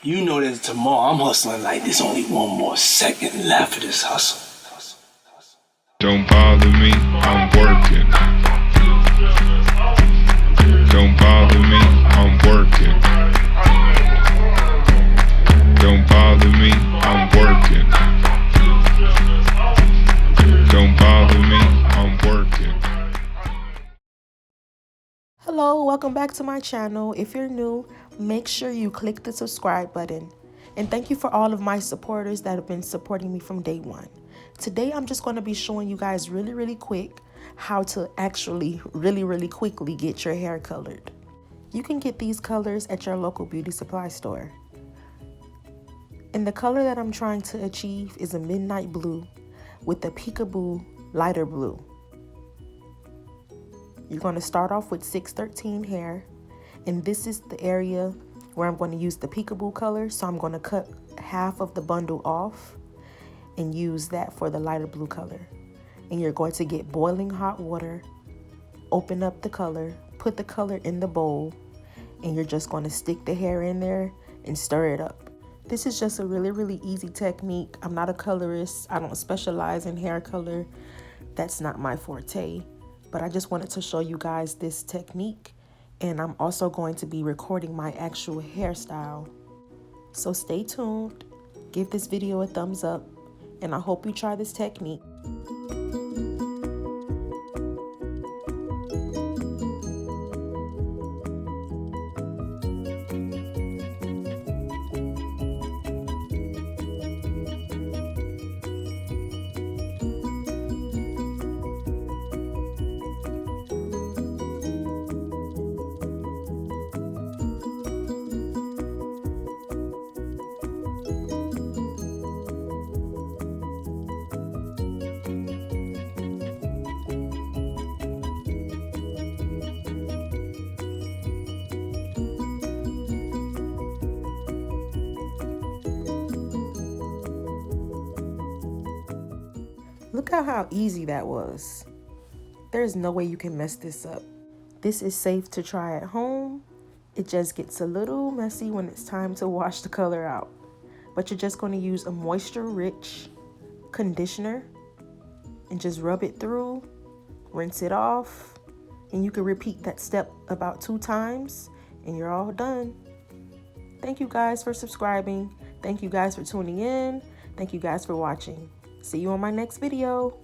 You know that tomorrow I'm hustling like there's only one more second left of this hustle. Don't bother me, I'm working. Don't bother me, I'm working. Don't bother me, I'm working. Don't bother me, I'm working. Hello, welcome back to my channel. If you're new, make sure you click the subscribe button. And thank you for all of my supporters that have been supporting me from day one. Today, I'm just going to be showing you guys really quick how to actually really quickly get your hair colored. You can get these colors at your local beauty supply store. And the color that I'm trying to achieve is a midnight blue with a peekaboo lighter blue. You're going to start off with 613 hair, and this is the area where I'm going to use the peekaboo color. So I'm going to cut half of the bundle off and use that for the lighter blue color. And you're going to get boiling hot water, open up the color, put the color in the bowl, and you're just going to stick the hair in there and stir it up. This is just a really easy technique. I'm not a colorist. I don't specialize in hair color. That's not my forte. But I just wanted to show you guys this technique, and I'm also going to be recording my actual hairstyle. So stay tuned, give this video a thumbs up, and I hope you try this technique. Look at how easy that was. There's no way you can mess this up. This is safe to try at home. It just gets a little messy when it's time to wash the color out. But you're just going to use a moisture-rich conditioner and just rub it through, rinse it off, and you can repeat that step about 2 times and you're all done. Thank you guys for subscribing. Thank you guys for tuning in. Thank you guys for watching. See you on my next video.